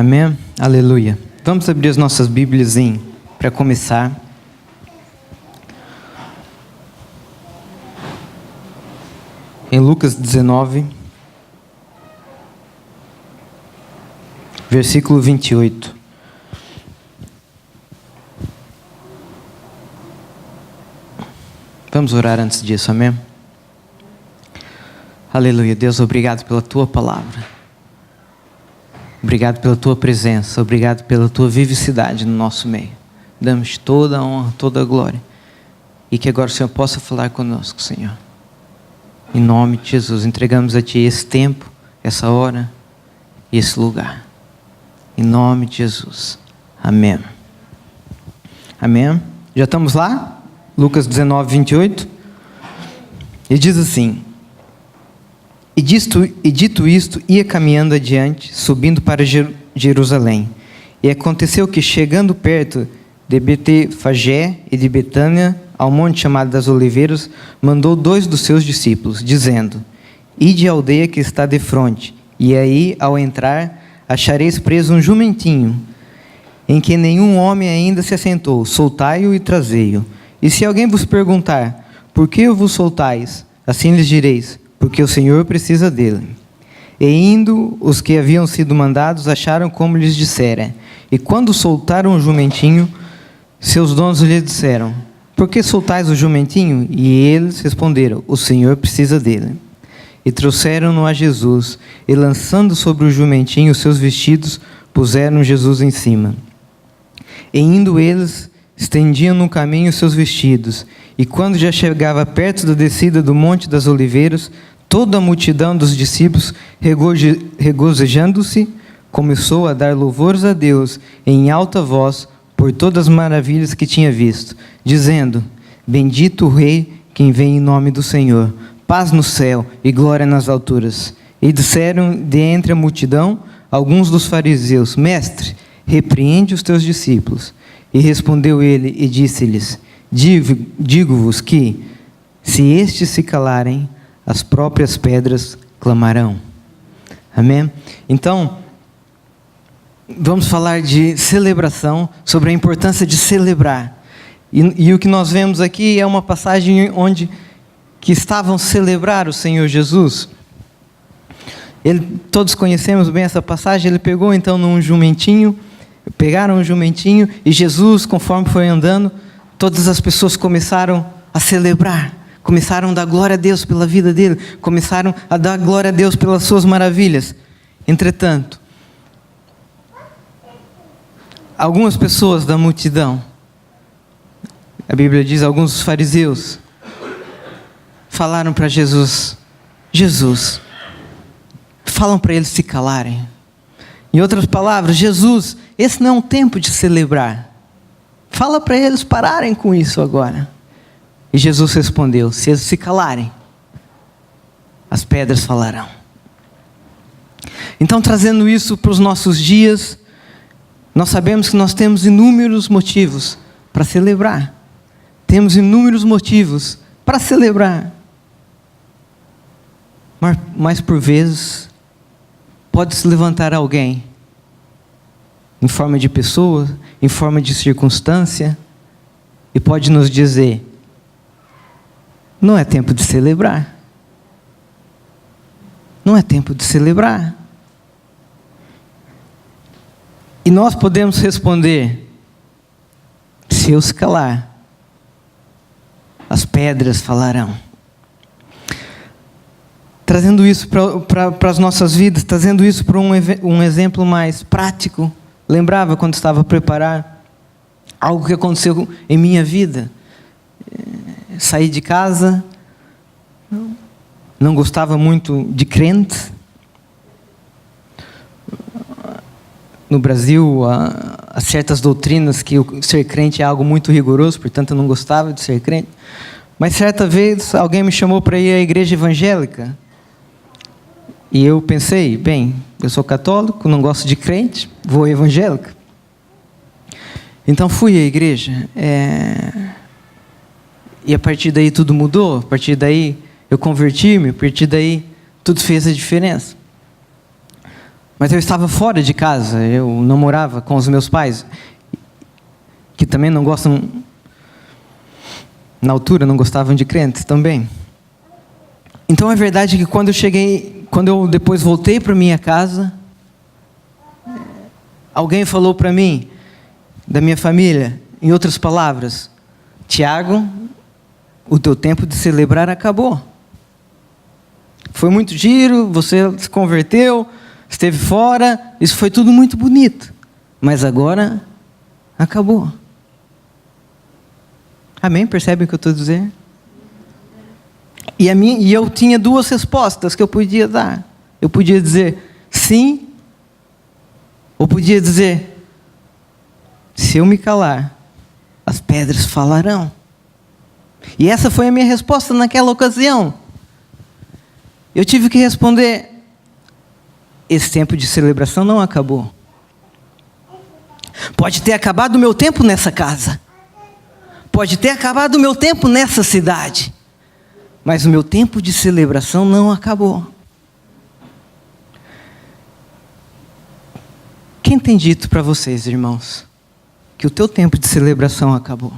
Amém? Aleluia. Vamos abrir as nossas Bíblias para começar. Em Lucas 19, versículo 28. Vamos orar antes disso, amém? Aleluia. Deus, obrigado pela Tua palavra. Obrigado pela Tua presença. Obrigado pela Tua vivacidade no nosso meio. Damos toda a honra, toda a glória. E que agora o Senhor possa falar conosco, Senhor. Em nome de Jesus, entregamos a Ti esse tempo, essa hora e esse lugar. Em nome de Jesus. Amém. Amém. Já estamos lá? Lucas 19, 28. E diz assim: E dito isto, ia caminhando adiante, subindo para Jerusalém. E aconteceu que, chegando perto de Betfagé e de Betânia, ao monte chamado das Oliveiras, mandou 2 dos seus discípulos, dizendo: Ide à aldeia que está defronte, e aí, ao entrar, achareis preso um jumentinho, em que nenhum homem ainda se assentou. Soltai-o e trazei-o. E se alguém vos perguntar: Por que o vos soltais? Assim lhes direis: Porque o Senhor precisa dele. E indo, os que haviam sido mandados acharam como lhes dissera. E quando soltaram o jumentinho, seus donos lhe disseram: Por que soltais o jumentinho? E eles responderam: O Senhor precisa dele. E trouxeram-no a Jesus, e lançando sobre o jumentinho os seus vestidos, puseram Jesus em cima. E indo eles, estendiam no caminho os seus vestidos. E quando já chegava perto da descida do Monte das Oliveiras, toda a multidão dos discípulos, regozijando-se, começou a dar louvores a Deus em alta voz por todas as maravilhas que tinha visto, dizendo: Bendito o Rei, quem vem em nome do Senhor, paz no céu e glória nas alturas. E disseram de entre a multidão alguns dos fariseus: Mestre, repreende os teus discípulos. E respondeu ele e disse-lhes: Digo-vos que, se estes se calarem, as próprias pedras clamarão. Amém? Então, vamos falar de celebração, sobre a importância de celebrar. E o que nós vemos aqui é uma passagem onde que estavam a celebrar o Senhor Jesus. Todos conhecemos bem essa passagem. Ele pegou então pegaram um jumentinho, e Jesus, conforme foi andando, todas as pessoas começaram a celebrar, começaram a dar glória a Deus pela vida dele, começaram a dar glória a Deus pelas suas maravilhas. Entretanto, algumas pessoas da multidão, a Bíblia diz, alguns dos fariseus, falaram para Jesus, falam para eles se calarem. Em outras palavras, Jesus, esse não é um tempo de celebrar. Fala para eles pararem com isso agora. E Jesus respondeu: se eles se calarem, as pedras falarão. Então, trazendo isso para os nossos dias, nós sabemos que nós temos inúmeros motivos para celebrar. Temos inúmeros motivos para celebrar. Mas por vezes, pode se levantar alguém, em forma de pessoa, em forma de circunstância, e pode nos dizer: não é tempo de celebrar. Não é tempo de celebrar. E nós podemos responder: se eu se calar, as pedras falarão. Trazendo isso para as nossas vidas, trazendo isso para um exemplo mais prático. Lembrava quando estava a preparar algo que aconteceu em minha vida. Saí de casa, não gostava muito de crente. No Brasil, há certas doutrinas que o ser crente é algo muito rigoroso, portanto eu não gostava de ser crente. Mas certa vez alguém me chamou para ir à igreja evangélica. E eu pensei: bem, eu sou católico, não gosto de crente, vou à evangélica. Então fui à igreja. E a partir daí tudo mudou. A partir daí eu converti-me. A partir daí tudo fez a diferença. Mas eu estava fora de casa, eu não morava com os meus pais, que também não gostam, na altura não gostavam de crentes também. Então é verdade que quando eu depois voltei para minha casa, alguém falou para mim, da minha família, em outras palavras: Tiago, o teu tempo de celebrar acabou. Foi muito giro, você se converteu, esteve fora, isso foi tudo muito bonito, mas agora acabou. Amém? Percebem o que eu estou dizendo? E eu tinha duas respostas que eu podia dar. Eu podia dizer sim, ou podia dizer: se eu me calar, as pedras falarão. E essa foi a minha resposta naquela ocasião. Eu tive que responder: esse tempo de celebração não acabou. Pode ter acabado o meu tempo nessa casa. Pode ter acabado o meu tempo nessa cidade. Mas o meu tempo de celebração não acabou. Quem tem dito para vocês, irmãos, que o teu tempo de celebração acabou?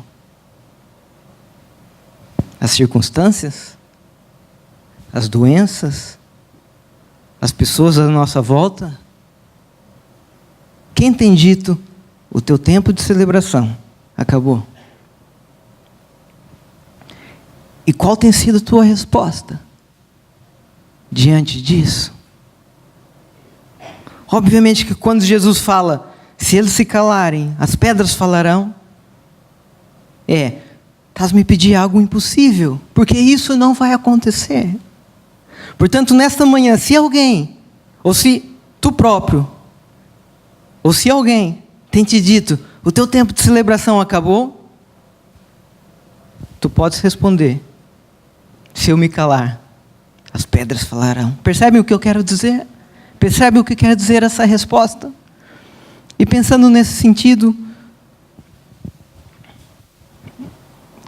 As circunstâncias? As doenças? As pessoas à nossa volta? Quem tem dito o teu tempo de celebração acabou? E qual tem sido a tua resposta diante disso? Obviamente que quando Jesus fala, se eles se calarem, as pedras falarão, estás me pedindo algo impossível, porque isso não vai acontecer. Portanto, nesta manhã, se alguém, ou se tu próprio, ou se alguém tem te dito, o teu tempo de celebração acabou, tu podes responder: se eu me calar, as pedras falarão. Percebem o que eu quero dizer? Percebe o que quer dizer essa resposta? E pensando nesse sentido,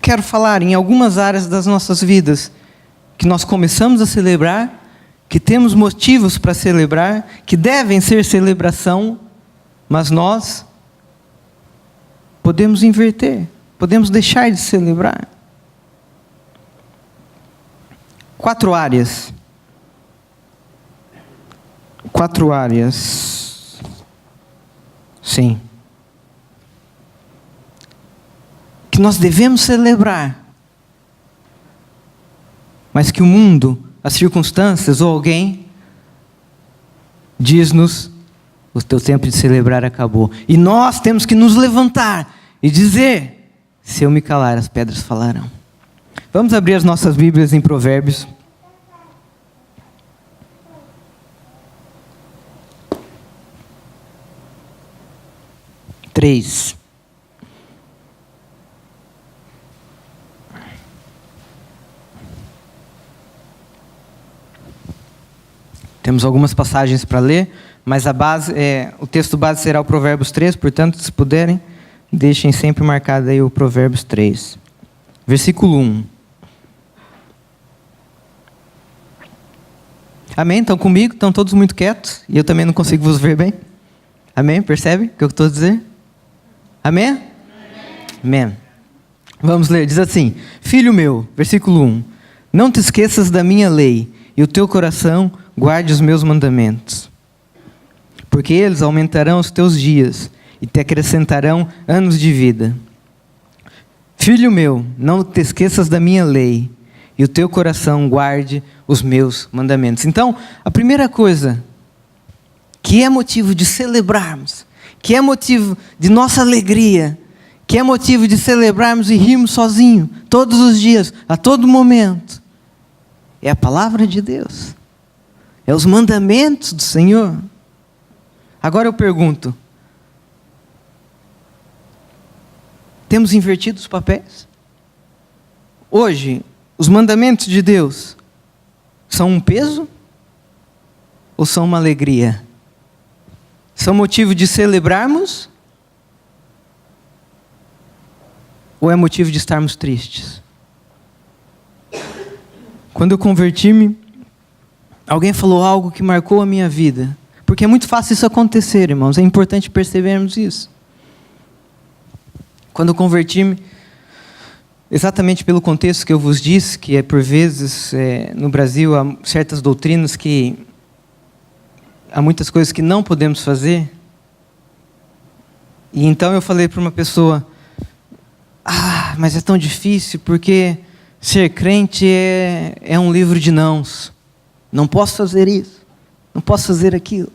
quero falar em algumas áreas das nossas vidas que nós começamos a celebrar, que temos motivos para celebrar, que devem ser celebração, mas nós podemos inverter, podemos deixar de celebrar. 4 áreas. 4 áreas. Sim. Que nós devemos celebrar, mas que o mundo, as circunstâncias ou alguém diz-nos: o teu tempo de celebrar acabou. E nós temos que nos levantar e dizer: se eu me calar, as pedras falarão. Vamos abrir as nossas Bíblias em Provérbios. Temos algumas passagens para ler, mas o texto base será o Provérbios 3, portanto, se puderem, deixem sempre marcado aí o Provérbios 3. Versículo 1. Amém? Estão comigo? Estão todos muito quietos? E eu também não consigo vos ver bem? Amém? Percebe o que eu estou a dizer? Amém? Amém? Amém. Vamos ler, diz assim: filho meu, versículo 1. Não te esqueças da minha lei, e o teu coração guarde os meus mandamentos. Porque eles aumentarão os teus dias, e te acrescentarão anos de vida. Filho meu, não te esqueças da minha lei, e o teu coração guarde os meus mandamentos. Então, a primeira coisa que é motivo de celebrarmos, que é motivo de nossa alegria, que é motivo de celebrarmos e rirmos sozinho, todos os dias, a todo momento, é a palavra de Deus, é os mandamentos do Senhor. Agora eu pergunto: temos invertido os papéis? Hoje, os mandamentos de Deus são um peso ou são uma alegria? São motivo de celebrarmos ou é motivo de estarmos tristes? Quando eu converti-me, alguém falou algo que marcou a minha vida. Porque é muito fácil isso acontecer, irmãos. É importante percebermos isso. Quando eu converti-me, exatamente pelo contexto que eu vos disse, que por vezes no Brasil há certas doutrinas que há muitas coisas que não podemos fazer. E então eu falei para uma pessoa: mas é tão difícil porque ser crente é um livro de nãos. Não posso fazer isso, não posso fazer aquilo,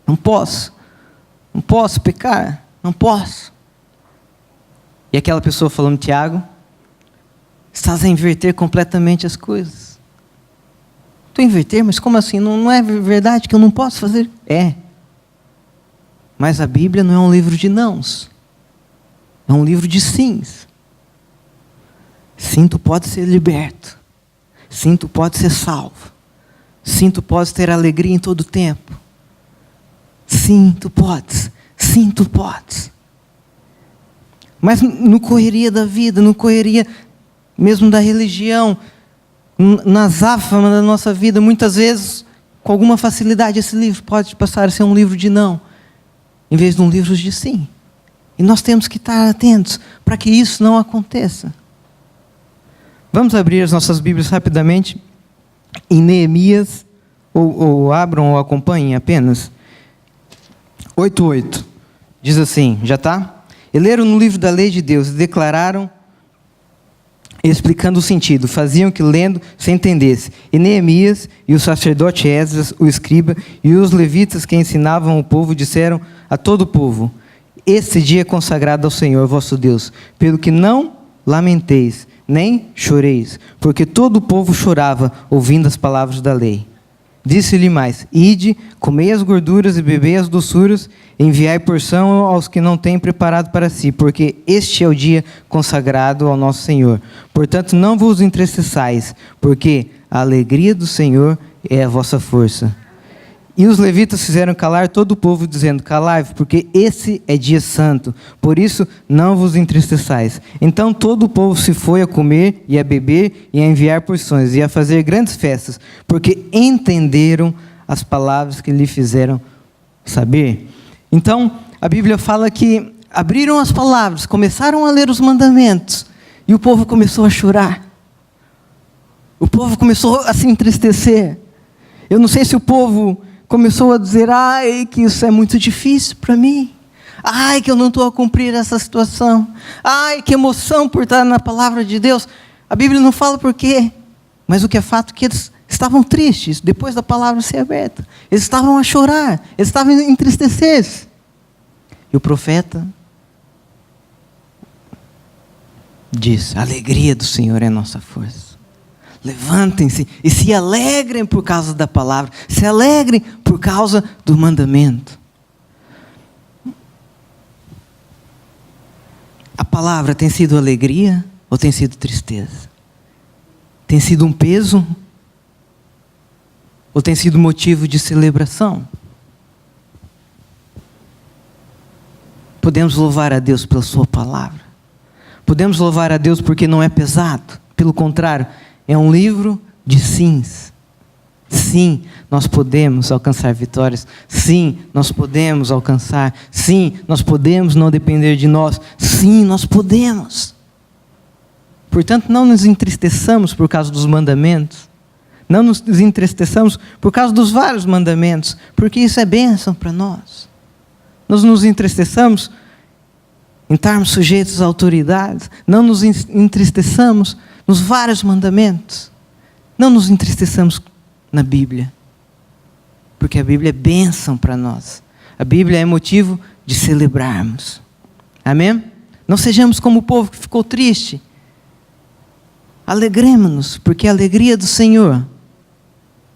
não posso pecar, não posso. E aquela pessoa falando: Tiago, estás a inverter completamente as coisas. Estou a inverter? Mas como assim? Não é verdade que eu não posso fazer? É. Mas a Bíblia não é um livro de nãos. É um livro de sims. Sim, tu pode ser liberto. Sim, tu pode ser salvo. Sim, tu podes ter alegria em todo o tempo. Sim, tu podes. Sim, tu podes. Mas no correria da vida, no correria mesmo da religião, na azáfama da nossa vida, muitas vezes, com alguma facilidade, esse livro pode passar a ser um livro de não, em vez de um livro de sim. E nós temos que estar atentos para que isso não aconteça. Vamos abrir as nossas Bíblias rapidamente em Neemias, ou abram ou acompanhem apenas. 8:8. Diz assim, já está? E leram no livro da lei de Deus e declararam, explicando o sentido, faziam que lendo se entendesse. E Neemias e o sacerdote Esdras, o escriba, e os levitas que ensinavam o povo, disseram a todo o povo: este dia é consagrado ao Senhor vosso Deus, pelo que não lamenteis, nem choreis, porque todo o povo chorava, ouvindo as palavras da lei. Disse-lhe mais: ide, comei as gorduras e bebei as doçuras, enviai porção aos que não têm preparado para si, porque este é o dia consagrado ao nosso Senhor. Portanto, não vos entristeçais, porque a alegria do Senhor é a vossa força. E os levitas fizeram calar todo o povo, dizendo: calai-vos, porque esse é dia santo, por isso não vos entristeçais. Então todo o povo se foi a comer e a beber e a enviar porções e a fazer grandes festas, porque entenderam as palavras que lhe fizeram saber. Então a Bíblia fala que abriram as palavras, começaram a ler os mandamentos e o povo começou a chorar. O povo começou a se entristecer. Eu não sei se o povo começou a dizer: ai, que isso é muito difícil para mim. Ai, que eu não estou a cumprir essa situação. Ai, que emoção por estar na palavra de Deus. A Bíblia não fala por quê, mas o que é fato é que eles estavam tristes depois da palavra ser aberta. Eles estavam a chorar, eles estavam a entristecer-se. E o profeta diz: a alegria do Senhor é a nossa força. Levantem-se e se alegrem por causa da palavra. Se alegrem por causa do mandamento. A palavra tem sido alegria ou tem sido tristeza? Tem sido um peso ou tem sido motivo de celebração? Podemos louvar a Deus pela sua palavra. Podemos louvar a Deus porque não é pesado. Pelo contrário, é um livro de sims. Sim, nós podemos alcançar vitórias. Sim, nós podemos alcançar. Sim, nós podemos não depender de nós. Sim, nós podemos. Portanto, não nos entristeçamos por causa dos mandamentos. Não nos entristeçamos por causa dos vários mandamentos, porque isso é bênção para nós. Nós nos entristeçamos em estarmos sujeitos à autoridade. Não nos entristeçamos nos vários mandamentos. Não nos entristeçamos na Bíblia, porque a Bíblia é bênção para nós. A Bíblia é motivo de celebrarmos. Amém? Não sejamos como o povo que ficou triste. Alegremos-nos, porque a alegria do Senhor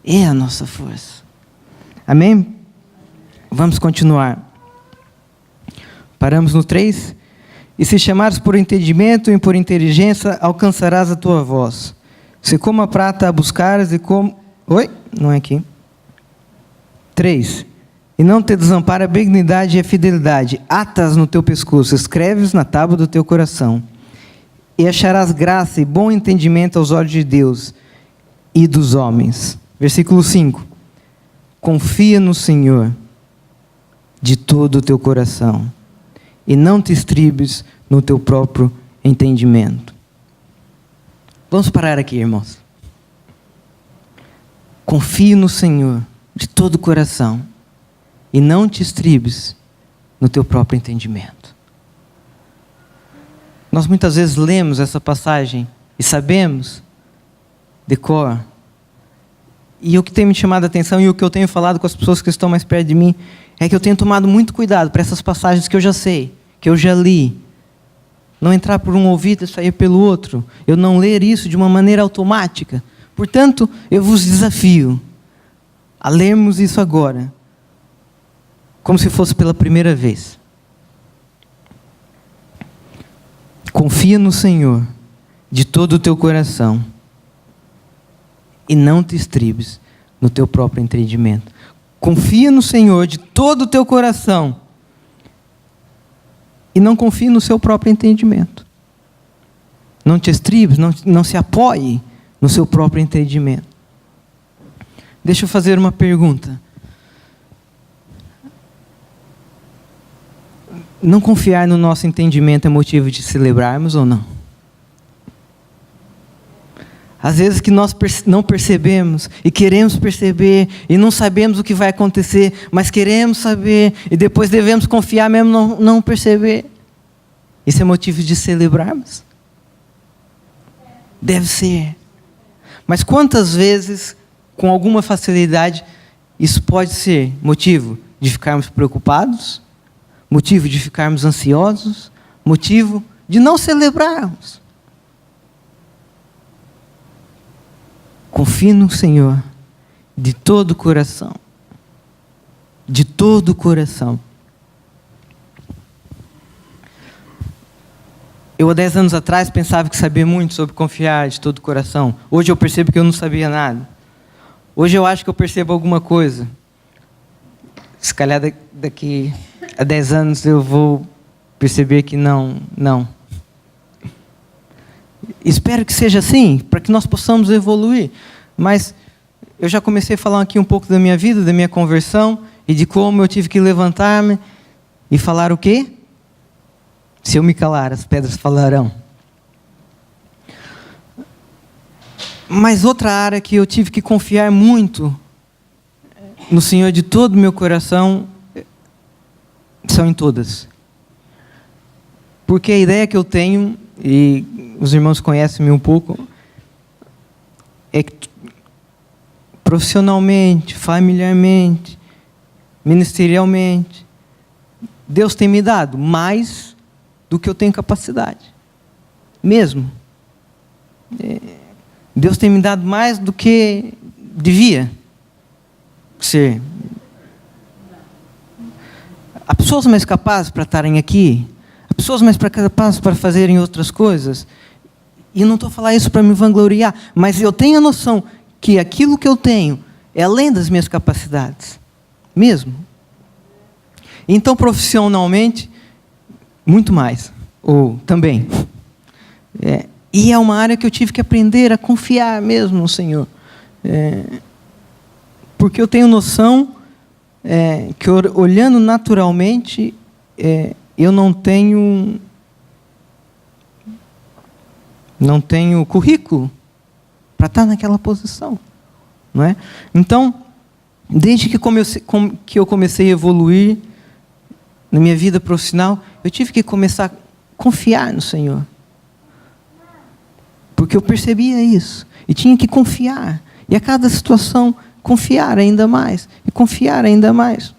é a nossa força. Amém? Vamos continuar. Paramos no 3. E se chamares por entendimento e por inteligência, alcançarás a tua voz. Se como a prata a buscares e como... Oi? Não é aqui. 3. E não te desampara a benignidade e a fidelidade. Atas no teu pescoço, escreves na tábua do teu coração. E acharás graça e bom entendimento aos olhos de Deus e dos homens. Versículo 5. confia no Senhor de todo o teu coração e não te estribes no teu próprio entendimento. Vamos parar aqui, irmãos. Confie no Senhor de todo o coração e não te estribes no teu próprio entendimento. Nós muitas vezes lemos essa passagem e sabemos de cor. E o que tem me chamado a atenção e o que eu tenho falado com as pessoas que estão mais perto de mim é que eu tenho tomado muito cuidado para essas passagens que eu já sei, que eu já li. Não entrar por um ouvido e sair pelo outro. Eu não ler isso de uma maneira automática. Portanto, eu vos desafio a lermos isso agora, como se fosse pela primeira vez. Confia no Senhor de todo o teu coração e não te estribes no teu próprio entendimento. Confia no Senhor de todo o teu coração e não confie no seu próprio entendimento. Não te estribes, não se apoie no seu próprio entendimento. Deixa eu fazer uma pergunta. Não confiar no nosso entendimento é motivo de celebrarmos ou não? Às vezes que nós não percebemos e queremos perceber e não sabemos o que vai acontecer, mas queremos saber e depois devemos confiar mesmo não perceber. Isso é motivo de celebrarmos? Deve ser. Mas quantas vezes, com alguma facilidade, isso pode ser motivo de ficarmos preocupados, motivo de ficarmos ansiosos, motivo de não celebrarmos? Confie no Senhor de todo o coração. De todo o coração. Eu, há 10 anos atrás, pensava que sabia muito sobre confiar de todo o coração. Hoje eu percebo que eu não sabia nada. Hoje eu acho que eu percebo alguma coisa. Se calhar daqui a 10 anos eu vou perceber que não. Espero que seja assim, para que nós possamos evoluir. Mas eu já comecei a falar aqui um pouco da minha vida, da minha conversão, e de como eu tive que levantar-me e falar o quê? Se eu me calar, as pedras falarão. Mas outra área que eu tive que confiar muito no Senhor de todo o meu coração são em todas. Porque a ideia que eu tenho, e os irmãos conhecem-me um pouco, é que profissionalmente, familiarmente, ministerialmente, Deus tem me dado mais do que eu tenho capacidade. Mesmo. Deus tem me dado mais do que devia ser. Há pessoas mais capazes para estarem aqui, há pessoas mais capazes para fazerem outras coisas, e não estou a falar isso para me vangloriar, mas eu tenho a noção que aquilo que eu tenho é além das minhas capacidades, mesmo. Então, profissionalmente, muito mais, ou também. E é uma área que eu tive que aprender a confiar mesmo no Senhor. Porque eu tenho noção que, olhando naturalmente, eu não tenho currículo para estar naquela posição. Não é? Então, desde que eu comecei a evoluir na minha vida profissional, eu tive que começar a confiar no Senhor. Porque eu percebia isso. E tinha que confiar. E a cada situação, confiar ainda mais. E confiar ainda mais.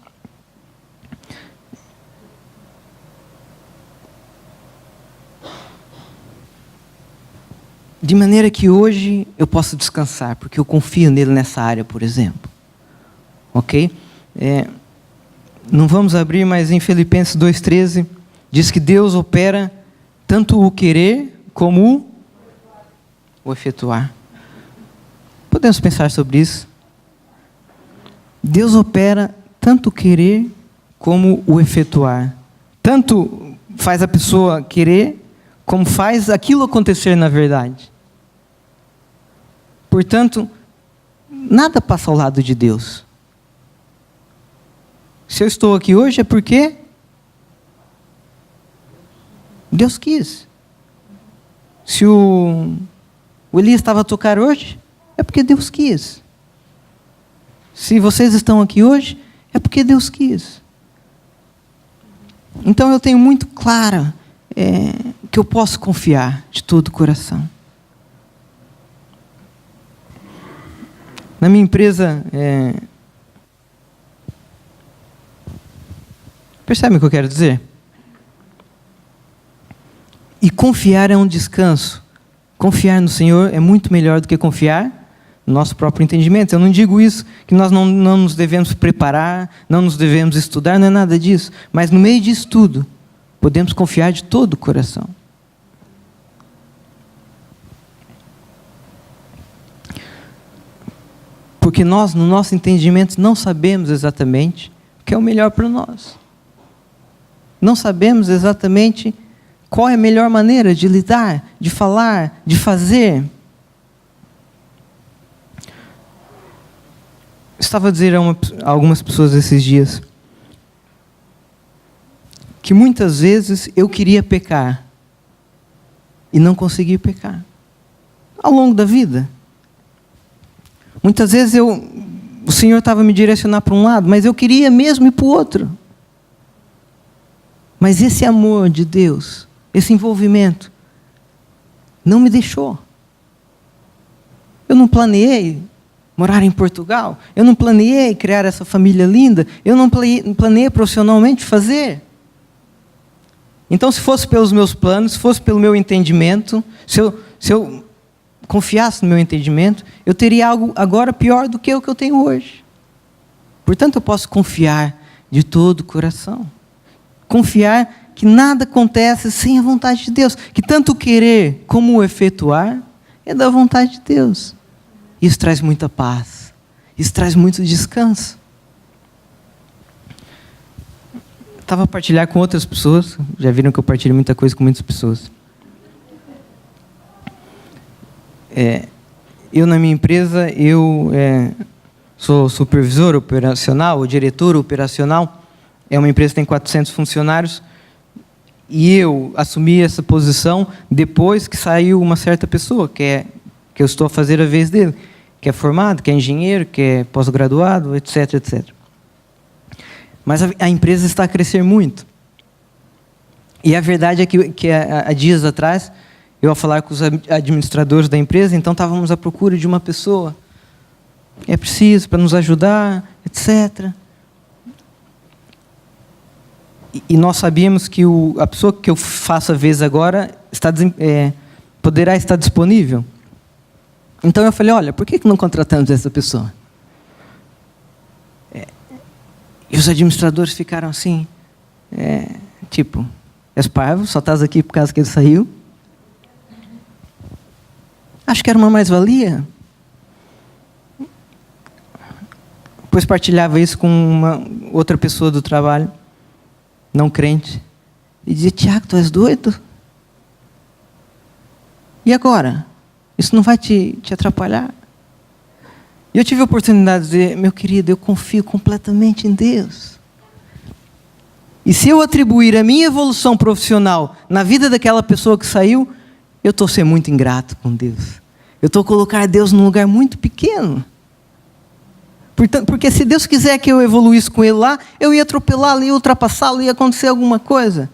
De maneira que hoje eu posso descansar, porque eu confio nele nessa área, por exemplo. Ok? Não vamos abrir, mas em Filipenses 2,13, diz que Deus opera tanto o querer como o efetuar. Podemos pensar sobre isso? Deus opera tanto o querer como o efetuar. Tanto faz a pessoa querer, como faz aquilo acontecer na verdade. Portanto, nada passa ao lado de Deus. Se eu estou aqui hoje é porque Deus quis. Se o Elias estava a tocar hoje, é porque Deus quis. Se vocês estão aqui hoje, é porque Deus quis. Então eu tenho muito claro que eu posso confiar de todo o coração. Na minha empresa, percebe o que eu quero dizer? E confiar é um descanso. Confiar no Senhor é muito melhor do que confiar no nosso próprio entendimento. Eu não digo isso, que nós não nos devemos preparar, não nos devemos estudar, não é nada disso. Mas no meio disso tudo, podemos confiar de todo o coração. Porque nós, no nosso entendimento, não sabemos exatamente o que é o melhor para nós. Não sabemos exatamente qual é a melhor maneira de lidar, de falar, de fazer. Estava a dizer a algumas pessoas esses dias que muitas vezes eu queria pecar e não consegui pecar. Ao longo da vida. Muitas vezes o Senhor estava me direcionando para um lado, mas eu queria mesmo ir para o outro. Mas esse amor de Deus, esse envolvimento, não me deixou. Eu não planeei morar em Portugal. Eu não planeei criar essa família linda. Eu não planeei profissionalmente fazer. Então, se fosse pelos meus planos, se fosse pelo meu entendimento, se eu confiasse no meu entendimento, eu teria algo agora pior do que o que eu tenho hoje. Portanto, eu posso confiar de todo o coração. Confiar que nada acontece sem a vontade de Deus. Que tanto o querer como o efetuar é da vontade de Deus. Isso traz muita paz. Isso traz muito descanso. Estava a partilhar com outras pessoas. Já viram que eu partilho muita coisa com muitas pessoas. Eu na minha empresa, sou supervisor operacional, ou diretor operacional. É uma empresa que tem 400 funcionários. E eu assumi essa posição depois que saiu uma certa pessoa, que eu estou a fazer a vez dele, que é formado, que é engenheiro, que é pós-graduado, etc, etc. Mas a empresa está a crescer muito. E a verdade é que há dias atrás, eu a falar com os administradores da empresa, então estávamos à procura de uma pessoa. É preciso para nos ajudar, etc. E nós sabíamos que a pessoa que eu faço a vez agora poderá estar disponível. Então eu falei, olha, por que não contratamos essa pessoa? E os administradores ficaram assim, tipo, és parvo, só estás aqui por causa que ele saiu? Acho que era uma mais-valia. Depois partilhava isso com uma outra pessoa do trabalho, não crente, e dizia, Tiago, tu és doido? E agora? Isso não vai te atrapalhar? E eu tive a oportunidade de dizer, meu querido, eu confio completamente em Deus. E se eu atribuir a minha evolução profissional na vida daquela pessoa que saiu, eu estou sendo muito ingrato com Deus. Eu estou a colocar Deus num lugar muito pequeno. Porque se Deus quiser que eu evoluísse com Ele lá, eu ia atropelá-lo, ia ultrapassá-lo, ia acontecer alguma coisa.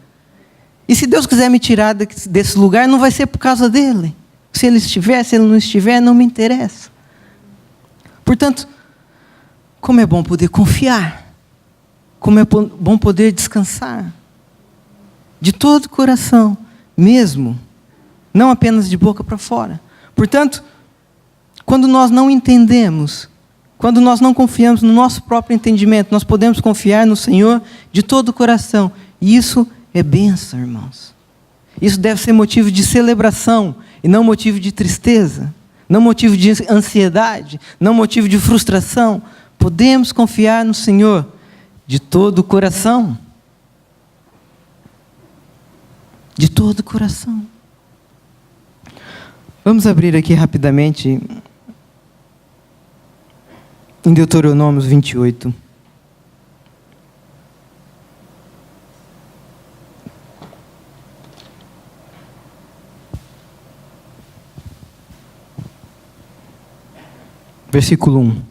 E se Deus quiser me tirar desse lugar, não vai ser por causa dele. Se Ele estiver, se Ele não estiver, não me interessa. Portanto, como é bom poder confiar. Como é bom poder descansar. De todo o coração, mesmo. Não apenas de boca para fora. Portanto, quando nós não entendemos, quando nós não confiamos no nosso próprio entendimento, nós podemos confiar no Senhor de todo o coração. E isso é bênção, irmãos. Isso deve ser motivo de celebração e não motivo de tristeza, não motivo de ansiedade, não motivo de frustração. Podemos confiar no Senhor de todo o coração. De todo o coração. Vamos abrir aqui rapidamente em Deuteronômio 28. Versículo 1.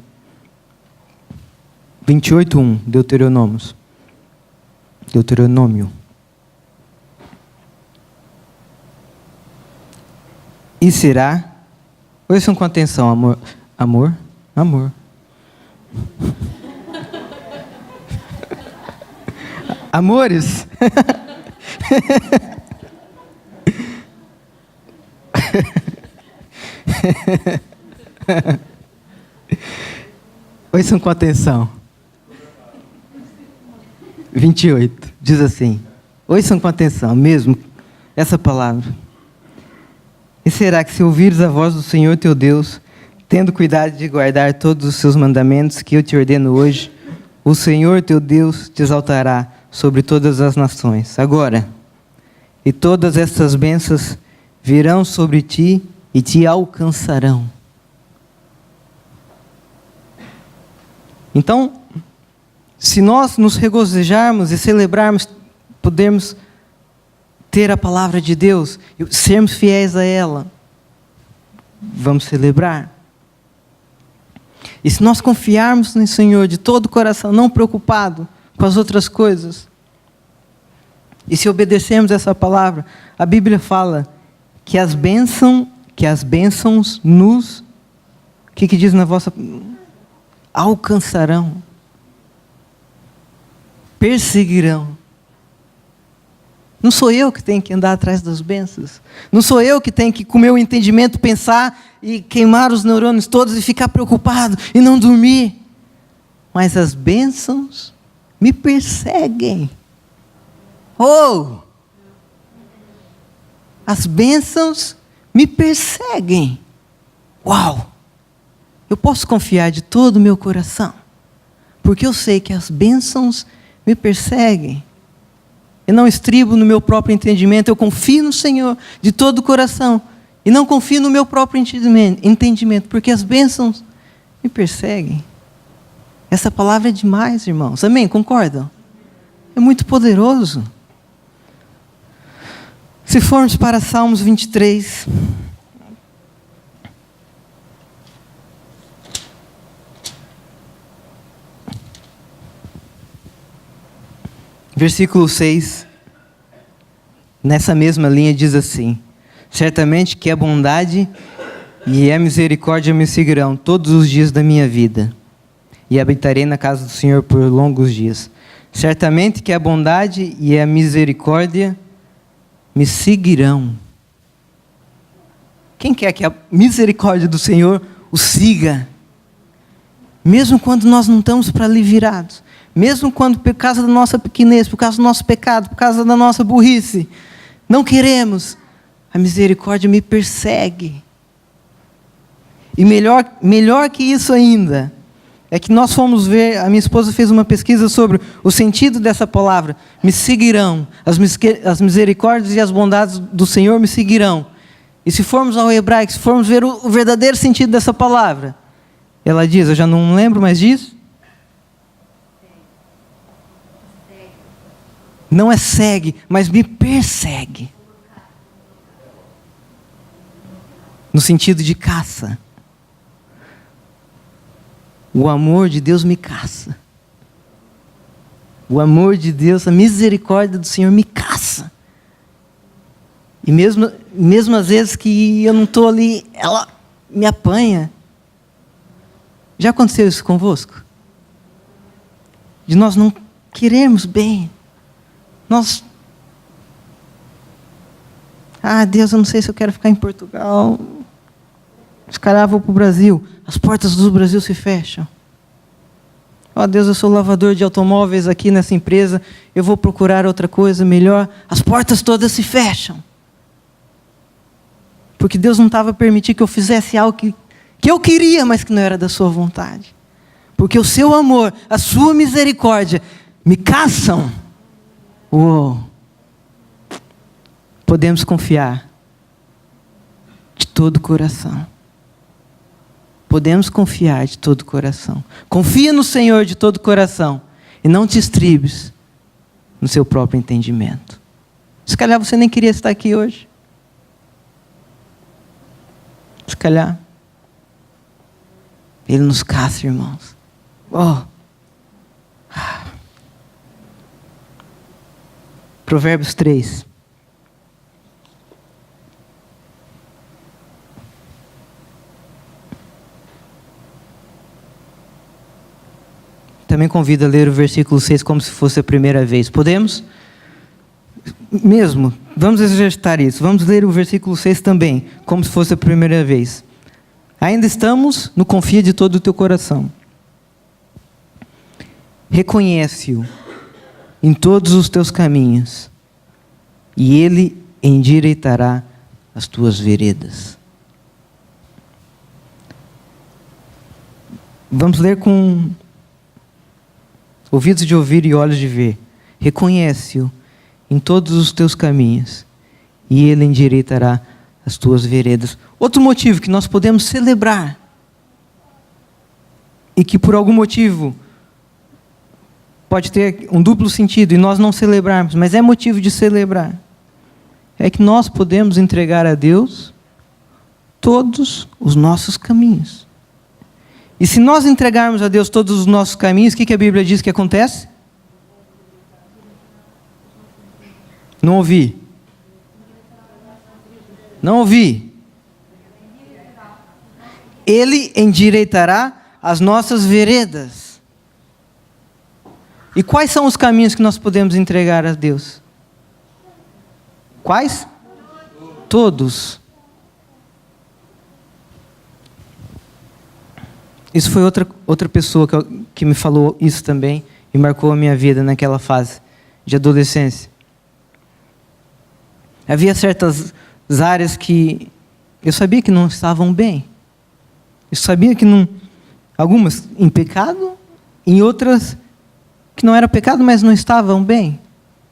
28:1, Deuteronômio. E será... Ouçam com atenção, amor. Amores. Ouçam com atenção. 28, diz assim. Ouçam com atenção, mesmo essa palavra. E será que se ouvires a voz do Senhor teu Deus, tendo cuidado de guardar todos os seus mandamentos que eu te ordeno hoje, o Senhor teu Deus te exaltará sobre todas as nações. Agora, e todas estas bênçãos virão sobre ti e te alcançarão. Então, se nós nos regozijarmos e celebrarmos, podemos ter a palavra de Deus, e sermos fiéis a ela, vamos celebrar. E se nós confiarmos no Senhor de todo o coração, não preocupado com as outras coisas, e se obedecermos essa palavra, a Bíblia fala que as bênçãos nos, o que diz na vossa... alcançarão, perseguirão. Não sou eu que tenho que andar atrás das bênçãos. Não sou eu que tenho que, com o meu entendimento, pensar e queimar os neurônios todos e ficar preocupado e não dormir. Mas as bênçãos me perseguem. Oh! As bênçãos me perseguem. Uau! Eu posso confiar de todo o meu coração, porque eu sei que as bênçãos me perseguem. Eu não estribo no meu próprio entendimento, eu confio no Senhor de todo o coração, e não confio no meu próprio entendimento, porque as bênçãos me perseguem. Essa palavra é demais, irmãos. Amém? Concordam? É muito poderoso. Se formos para Salmos 23... Versículo 6, nessa mesma linha diz assim: certamente que a bondade e a misericórdia me seguirão todos os dias da minha vida, e habitarei na casa do Senhor por longos dias. Certamente que a bondade e a misericórdia me seguirão. Quem quer que a misericórdia do Senhor o siga? Mesmo quando nós não estamos para ali virados. Mesmo quando, por causa da nossa pequenez, por causa do nosso pecado, por causa da nossa burrice, não queremos, a misericórdia me persegue. E melhor que isso ainda, é que nós fomos ver, a minha esposa fez uma pesquisa sobre o sentido dessa palavra, me seguirão, as misericórdias e as bondades do Senhor me seguirão. E se formos ao hebraico, se formos ver o verdadeiro sentido dessa palavra, ela diz, eu já não lembro mais disso, não é segue, mas me persegue. No sentido de caça. O amor de Deus me caça. O amor de Deus, a misericórdia do Senhor me caça. E mesmo às vezes que eu não estou ali, ela me apanha. Já aconteceu isso convosco? De nós não queremos bem. Deus, eu não sei se eu quero ficar em Portugal. Se calhar vou para o Brasil. As portas do Brasil se fecham. Deus, eu sou lavador de automóveis aqui nessa empresa. Eu vou procurar outra coisa melhor. As portas todas se fecham. Porque Deus não estava permitindo que eu fizesse algo que eu queria, mas que não era da sua vontade. Porque o seu amor, a sua misericórdia me caçam. Podemos confiar de todo o coração. Podemos confiar de todo o coração. Confia no Senhor de todo o coração e não te estribes no seu próprio entendimento. Se calhar você nem queria estar aqui hoje. Se calhar. Ele nos caça, irmãos. Oh. Provérbios 3. Também convido a ler o versículo 6 como se fosse a primeira vez. Podemos? Mesmo, vamos exercitar isso. Vamos ler o versículo 6 também, como se fosse a primeira vez. Ainda estamos no confia de todo o teu coração. Reconhece-o em todos os teus caminhos, e ele endireitará as tuas veredas. Vamos ler com ouvidos de ouvir e olhos de ver. Reconhece-o em todos os teus caminhos, e ele endireitará as tuas veredas. Outro motivo que nós podemos celebrar, e que por algum motivo pode ter um duplo sentido e nós não celebrarmos, mas é motivo de celebrar, é que nós podemos entregar a Deus todos os nossos caminhos. E se nós entregarmos a Deus todos os nossos caminhos, o que a Bíblia diz que acontece? Não ouvi. Não ouvi. Ele endireitará as nossas veredas. E quais são os caminhos que nós podemos entregar a Deus? Quais? Todos. Isso foi outra pessoa que me falou isso também e marcou a minha vida naquela fase de adolescência. Havia certas áreas que eu sabia que não estavam bem. Eu sabia que não, algumas em pecado, em outras que não era pecado, mas não estavam bem.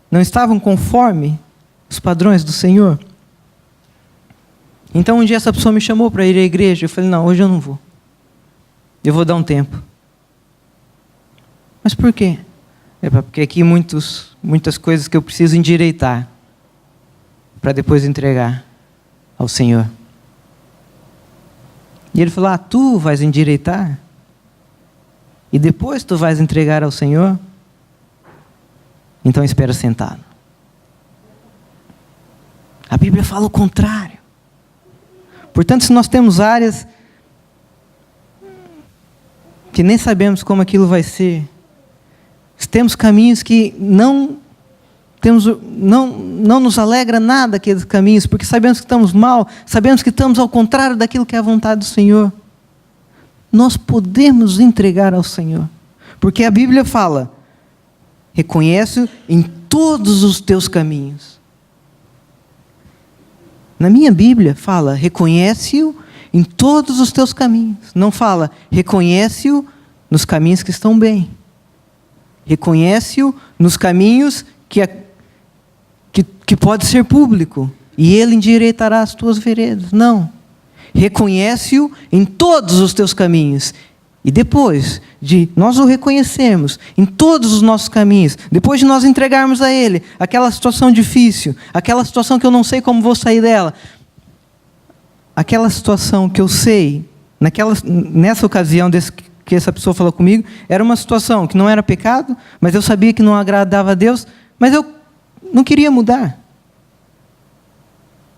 Não estavam conforme os padrões do Senhor. Então um dia essa pessoa me chamou para ir à igreja. Eu falei, não, hoje eu não vou. Eu vou dar um tempo. Mas por quê? Porque aqui muitas coisas que eu preciso endireitar para depois entregar ao Senhor. E ele falou, tu vais endireitar? E depois tu vais entregar ao Senhor? Então espera sentado. A Bíblia fala o contrário. Portanto, se nós temos áreas que nem sabemos como aquilo vai ser, se temos caminhos que não nos alegra nada aqueles caminhos, porque sabemos que estamos mal, sabemos que estamos ao contrário daquilo que é a vontade do Senhor, nós podemos entregar ao Senhor, porque a Bíblia fala, reconhece-o em todos os teus caminhos. Na minha Bíblia fala, reconhece-o em todos os teus caminhos. Não fala, reconhece-o nos caminhos que estão bem. Reconhece-o nos caminhos que pode ser público. E ele endireitará as tuas veredas. Não. Reconhece-o em todos os teus caminhos. E depois de nós o reconhecermos em todos os nossos caminhos, depois de nós entregarmos a Ele aquela situação difícil, aquela situação que eu não sei como vou sair dela, aquela situação que eu sei, nessa ocasião que essa pessoa falou comigo, era uma situação que não era pecado, mas eu sabia que não agradava a Deus, mas eu não queria mudar.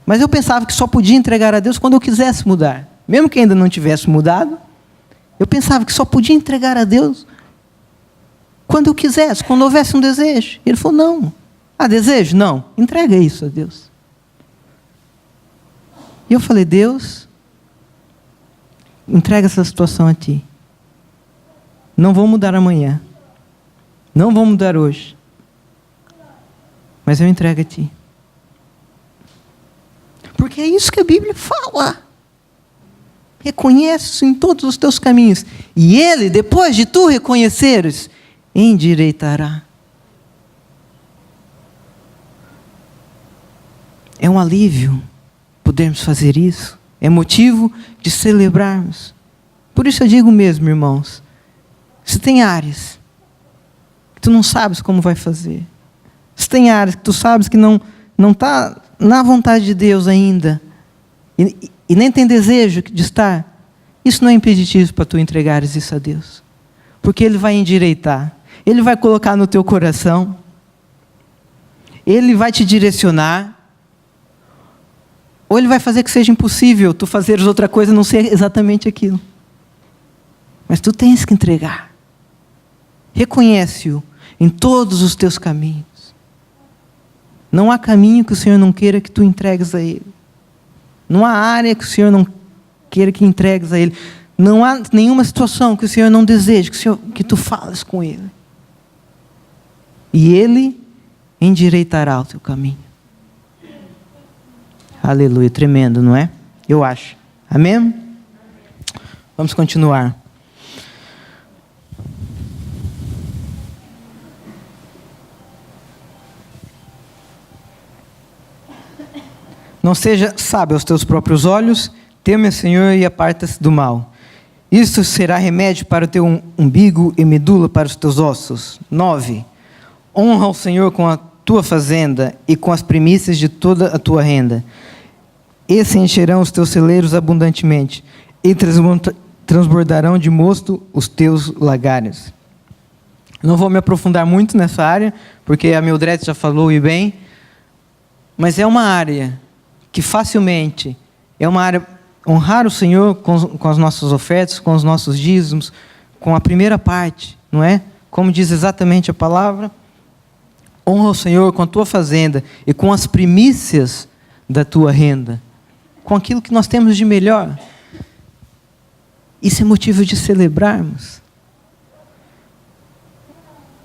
Mas eu pensava que só podia entregar a Deus quando eu quisesse mudar. Mesmo que ainda não tivesse mudado, eu pensava que só podia entregar a Deus quando eu quisesse, quando houvesse um desejo. Ele falou, não. Desejo? Não. Entrega isso a Deus. E eu falei, Deus, entrega essa situação a Ti. Não vou mudar amanhã. Não vou mudar hoje. Mas eu entrego a Ti. Porque é isso que a Bíblia fala. Reconhece-o em todos os teus caminhos. E Ele, depois de tu reconheceres, endireitará. É um alívio podermos fazer isso. É motivo de celebrarmos. Por isso eu digo mesmo, irmãos, se tem áreas que tu não sabes como vai fazer, se tem áreas que tu sabes que não está na vontade de Deus ainda, e nem tem desejo de estar, isso não é impeditivo para tu entregares isso a Deus. Porque Ele vai endireitar. Ele vai colocar no teu coração. Ele vai te direcionar. Ou Ele vai fazer que seja impossível tu fazeres outra coisa, não ser exatamente aquilo. Mas tu tens que entregar. Reconhece-o em todos os teus caminhos. Não há caminho que o Senhor não queira que tu entregues a Ele. Não há área que o Senhor não queira que entregues a Ele. Não há nenhuma situação que o Senhor não deseje que tu fales com Ele. E Ele endireitará o teu caminho. Aleluia, tremendo, não é? Eu acho. Amém? Vamos continuar. Não seja sábio aos teus próprios olhos, teme o Senhor e aparta-se do mal. Isso será remédio para o teu umbigo e medula para os teus ossos. 9. Honra o Senhor com a tua fazenda e com as primícias de toda a tua renda. Esses encherão os teus celeiros abundantemente e transbordarão de mosto os teus lagares. Não vou me aprofundar muito nessa área, porque a Mildred já falou e bem, mas é uma área que facilmente, é uma área, honrar o Senhor com as nossas ofertas, com os nossos dízimos, com a primeira parte, não é? Como diz exatamente a palavra, honra o Senhor com a tua fazenda e com as primícias da tua renda, com aquilo que nós temos de melhor. Isso é motivo de celebrarmos.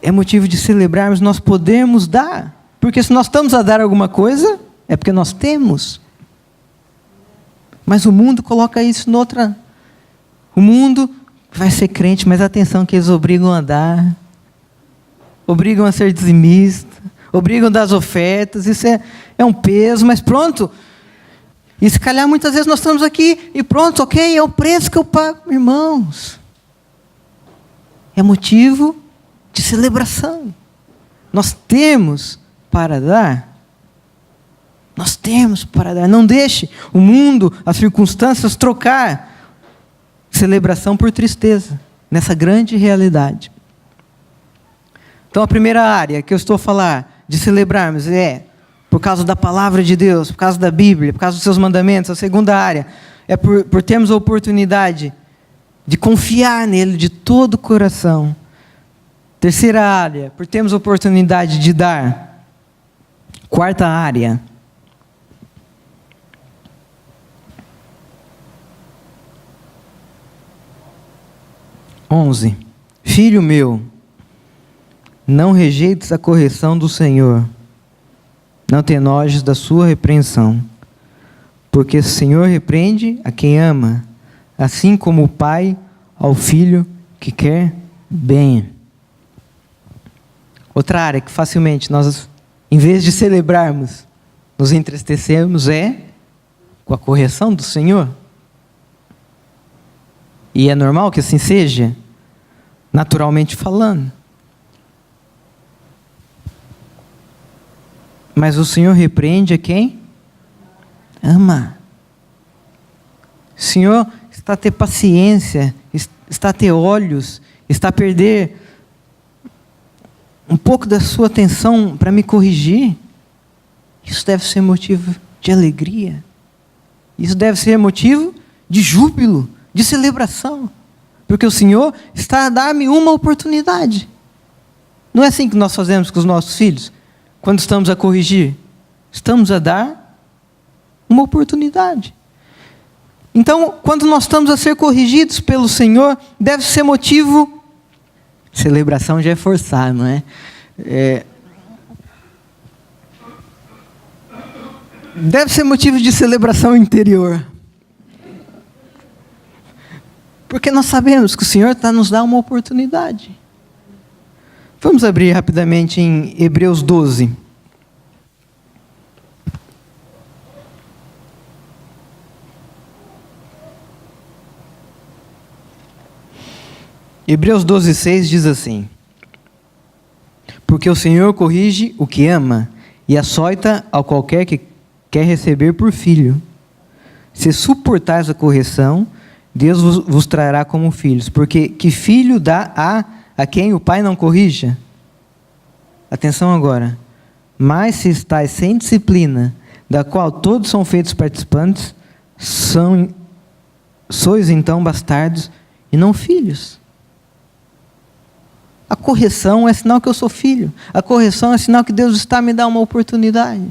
É motivo de celebrarmos, nós podemos dar, porque se nós estamos a dar alguma coisa, é porque nós temos. Mas o mundo coloca isso noutra. O mundo vai ser crente, mas atenção que eles obrigam a dar. Obrigam a ser dizimista. Obrigam a dar as ofertas. Isso é um peso, mas pronto. E se calhar muitas vezes nós estamos aqui e pronto, ok, é o preço que eu pago. Irmãos, é motivo de celebração. Nós temos para dar. Nós temos para dar. Não deixe o mundo, as circunstâncias trocar celebração por tristeza, nessa grande realidade. Então a primeira área que eu estou a falar de celebrarmos é por causa da palavra de Deus, por causa da Bíblia, por causa dos seus mandamentos. A segunda área é por termos a oportunidade de confiar nele de todo o coração. Terceira área, por termos a oportunidade de dar. Quarta área, Filho meu, não rejeites a correção do Senhor, não te enojes da sua repreensão, porque o Senhor repreende a quem ama, assim como o pai ao filho que quer bem. Outra área que facilmente nós, em vez de celebrarmos, nos entristecemos é com a correção do Senhor. E é normal que assim seja, naturalmente falando. Mas o Senhor repreende a quem ama. O Senhor está a ter paciência, está a ter olhos, está a perder um pouco da sua atenção para me corrigir. Isso deve ser motivo de alegria. Isso deve ser motivo de júbilo, de celebração. Porque o Senhor está a dar-me uma oportunidade. Não é assim que nós fazemos com os nossos filhos? Quando estamos a corrigir, estamos a dar uma oportunidade. Então, quando nós estamos a ser corrigidos pelo Senhor, deve ser motivo... Celebração já é forçar, não é? Deve ser motivo de celebração interior. Porque nós sabemos que o Senhor está nos dando uma oportunidade. Vamos abrir rapidamente em Hebreus 12. Hebreus 12:6 diz assim: porque o Senhor corrige o que ama e açoita ao qualquer que quer receber por filho. Se suportares a correção, Deus vos trará como filhos. Porque que filho dá a quem o pai não corrija? Atenção agora. Mas se estáis sem disciplina, da qual todos são feitos participantes, sois então bastardos e não filhos. A correção é sinal que eu sou filho. A correção é sinal que Deus está me dando uma oportunidade.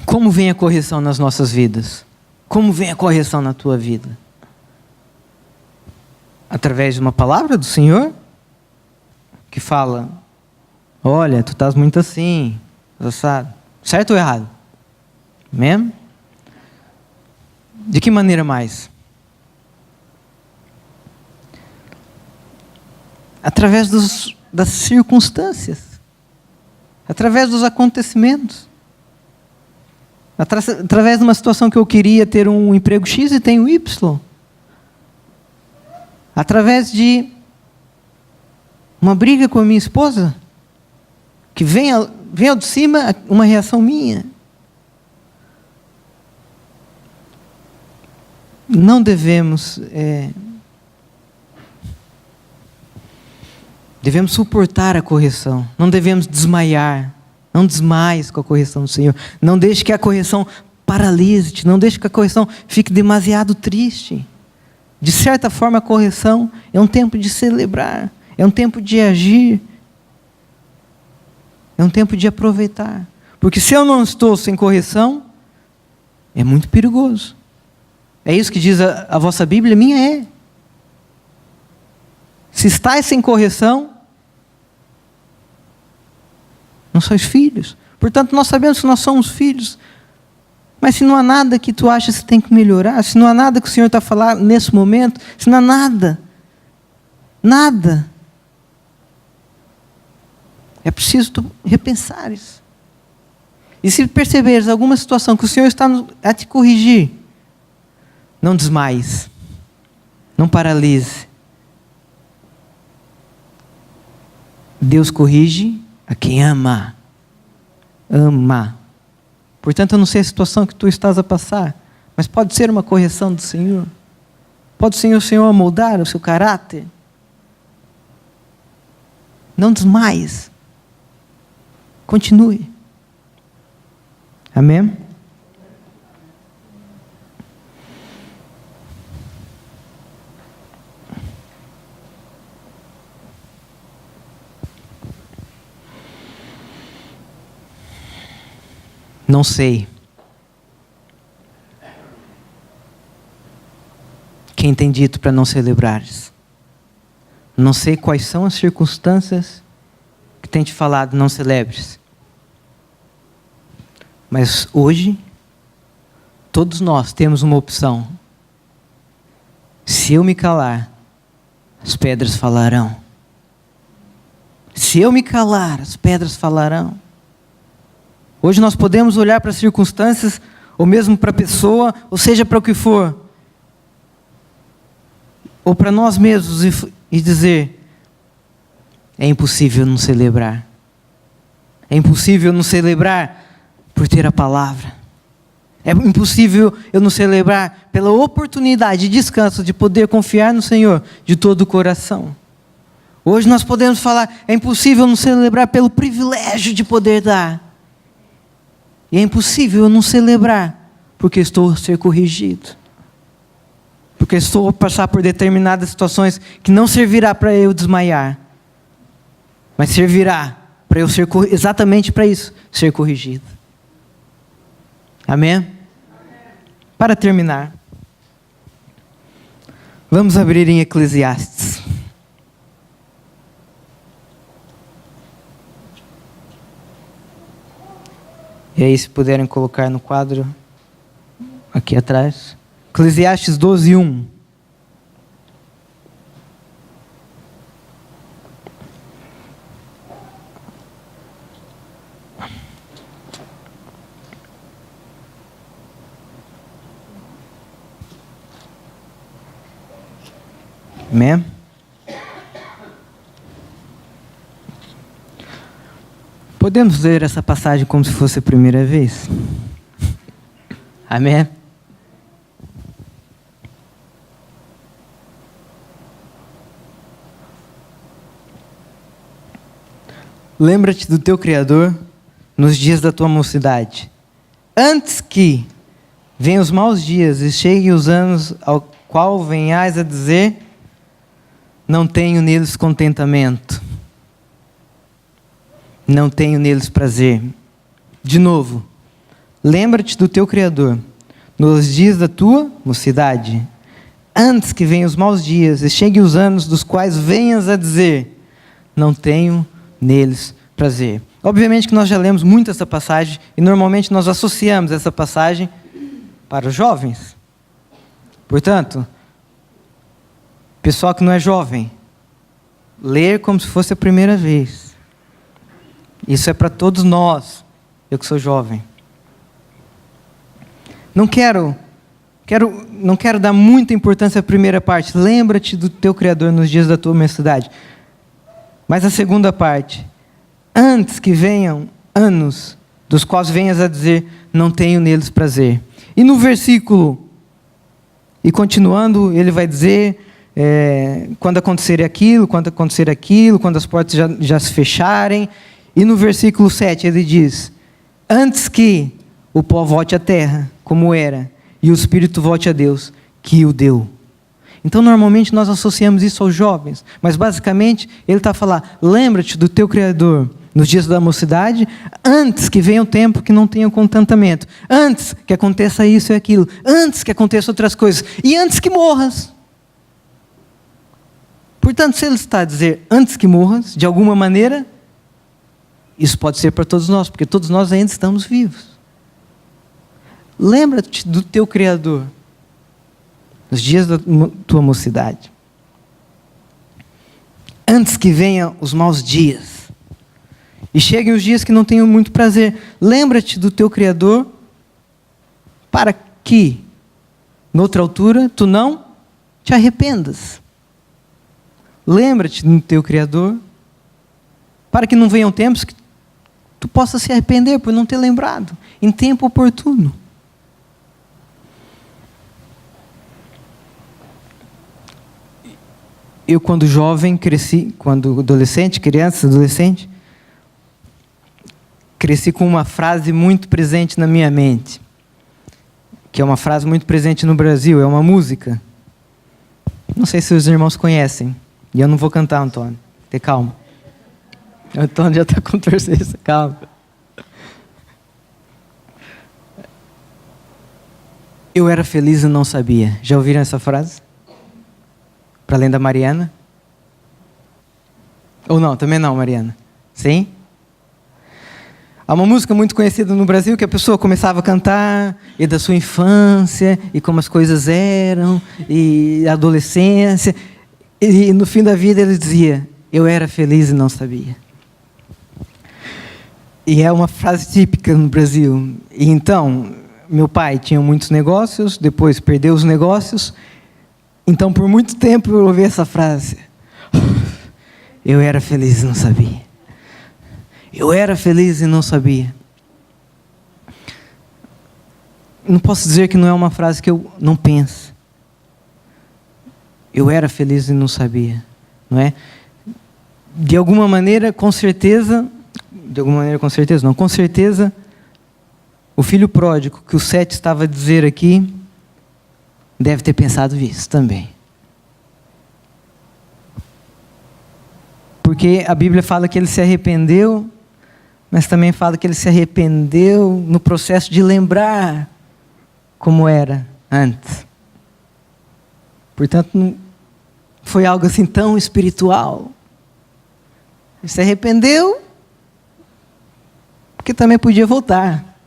Como vem a correção nas nossas vidas? Como vem a correção na tua vida? Através de uma palavra do Senhor que fala: olha, tu estás muito assim, assado. Certo ou errado? Amém? De que maneira mais? Através das circunstâncias, através dos acontecimentos, através de uma situação que eu queria ter um emprego X e tenho Y, através de uma briga com a minha esposa, que vem ao de cima uma reação minha. Não devemos devemos suportar a correção, não devemos desmaiar. Não desmaies com a correção do Senhor. Não deixe que a correção paralise-te. Não deixe que a correção fique demasiado triste. De certa forma, a correção é um tempo de celebrar. É um tempo de agir. É um tempo de aproveitar. Porque se eu não estou sem correção, é muito perigoso. É isso que diz a vossa Bíblia? Minha é. Se estáis sem correção, não sois filhos. Portanto, nós sabemos que nós somos filhos. Mas se não há nada que tu achas que tem que melhorar, se não há nada que o Senhor está falando nesse momento, se não há nada, é preciso tu repensares. E se perceberes alguma situação que o Senhor está a te corrigir, não desmaies, não paralise. Deus corrige a quem ama. Ama. Portanto, eu não sei a situação que tu estás a passar, mas pode ser uma correção do Senhor. Pode ser o Senhor moldar o seu caráter. Não desmaies. Continue. Amém? Não sei. Quem tem dito para não celebrares? Não sei quais são as circunstâncias que tem te falado não celebres. Mas hoje, todos nós temos uma opção. Se eu me calar, as pedras falarão. Se eu me calar, as pedras falarão. Hoje nós podemos olhar para as circunstâncias, ou mesmo para a pessoa, ou seja, para o que for, ou para nós mesmos e dizer: é impossível não celebrar. É impossível não celebrar por ter a palavra. É impossível eu não celebrar pela oportunidade de descanso, de poder confiar no Senhor de todo o coração. Hoje nós podemos falar: é impossível não celebrar pelo privilégio de poder dar. E é impossível eu não celebrar, porque estou a ser corrigido. Porque estou a passar por determinadas situações que não servirá para eu desmaiar, mas servirá para eu ser exatamente para isso, ser corrigido. Amém? Para terminar, vamos abrir em Eclesiastes. E aí, se puderem colocar no quadro, aqui atrás. Eclesiastes 12, 1. Amém? Podemos ler essa passagem como se fosse a primeira vez? Amém? Lembra-te do teu Criador nos dias da tua mocidade, antes que venham os maus dias e cheguem os anos ao qual venhais a dizer: não tenho neles contentamento, não tenho neles prazer. De novo, lembra-te do teu Criador nos dias da tua mocidade, antes que venham os maus dias e cheguem os anos dos quais venhas a dizer: não tenho neles prazer. Obviamente que nós já lemos muito essa passagem e normalmente nós associamos essa passagem para os jovens. Portanto, pessoal que não é jovem, ler como se fosse a primeira vez. Isso é para todos nós, eu que sou jovem. Não quero dar muita importância à primeira parte. Lembra-te do teu Criador nos dias da tua mocidade. Mas a segunda parte, antes que venham anos, dos quais venhas a dizer: não tenho neles prazer. E no versículo, e continuando, ele vai dizer, quando acontecer aquilo, quando as portas já se fecharem. E no versículo 7 ele diz: antes que o pó volte à terra, como era, e o Espírito volte a Deus, que o deu. Então, normalmente, nós associamos isso aos jovens. Mas, basicamente, ele está a falar: lembra-te do teu Criador nos dias da mocidade, antes que venha o tempo que não tenha contentamento. Antes que aconteça isso e aquilo. Antes que aconteça outras coisas. E antes que morras. Portanto, se ele está a dizer antes que morras, de alguma maneira, isso pode ser para todos nós, porque todos nós ainda estamos vivos. Lembra-te do teu Criador nos dias da tua mocidade, antes que venham os maus dias e cheguem os dias que não tenham muito prazer. Lembra-te do teu Criador para que, noutra altura, tu não te arrependas. Lembra-te do teu Criador para que não venham tempos que tu possa se arrepender por não ter lembrado em tempo oportuno. Eu, quando jovem, quando adolescente, cresci com uma frase muito presente na minha mente, que é uma frase muito presente no Brasil, é uma música. Não sei se os irmãos conhecem, e eu não vou cantar, Antônio, tenha calma. O Antônio já está com torcida, calma. Eu era feliz e não sabia. Já ouviram essa frase? Para além da Mariana? Ou não, também não, Mariana? Sim? Há uma música muito conhecida no Brasil que a pessoa começava a cantar, e da sua infância, e como as coisas eram, e a adolescência, e no fim da vida ele dizia: eu era feliz e não sabia. E é uma frase típica no Brasil. E então, meu pai tinha muitos negócios, depois perdeu os negócios. Então, por muito tempo eu ouvi essa frase: eu era feliz e não sabia. Eu era feliz e não sabia. Não posso dizer que não é uma frase que eu não penso. Eu era feliz e não sabia, não é? De alguma maneira, com certeza, o filho pródigo que o 7 estava a dizer aqui, deve ter pensado isso também. Porque a Bíblia fala que ele se arrependeu, mas também fala que ele se arrependeu no processo de lembrar como era antes. Portanto, não foi algo assim tão espiritual. Ele se arrependeu, porque também podia voltar.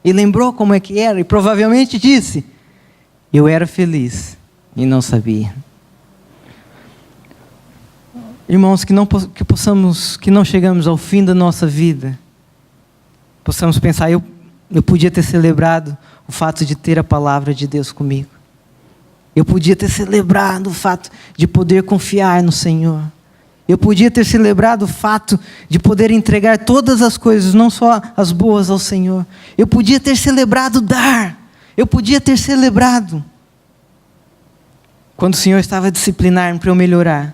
E lembrou como é que era, e provavelmente disse: eu era feliz e não sabia. Irmãos, que não chegamos ao fim da nossa vida, possamos pensar: eu podia ter celebrado o fato de ter a palavra de Deus comigo. Eu podia ter celebrado o fato de poder confiar no Senhor. Eu podia ter celebrado o fato de poder entregar todas as coisas, não só as boas, ao Senhor. Eu podia ter celebrado dar. Eu podia ter celebrado quando o Senhor estava a disciplinar-me para eu melhorar.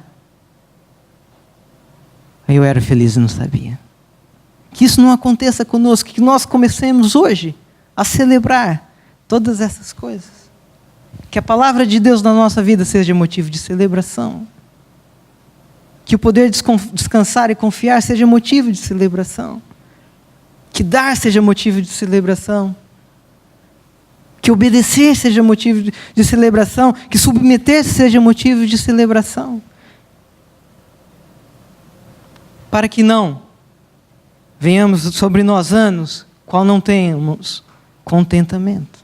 Aí eu era feliz e não sabia. Que isso não aconteça conosco, que nós comecemos hoje a celebrar todas essas coisas. Que a palavra de Deus na nossa vida seja motivo de celebração. Que o poder descansar e confiar seja motivo de celebração. Que dar seja motivo de celebração. Que obedecer seja motivo de celebração. Que submeter seja motivo de celebração. Para que não venhamos sobre nós anos, qual não tenhamos contentamento.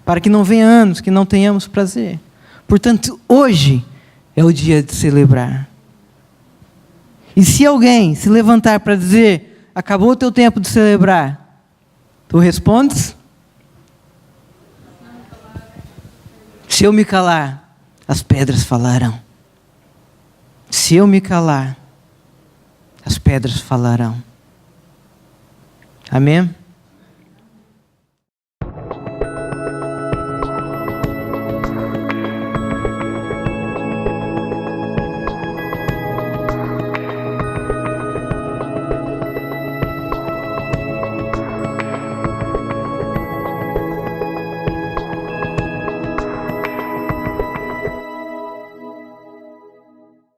Para que não venha anos que não tenhamos prazer. Portanto, hoje é o dia de celebrar. E se alguém se levantar para dizer, acabou o teu tempo de celebrar, tu respondes? Se eu me calar, as pedras falarão. Se eu me calar, as pedras falarão. Amém?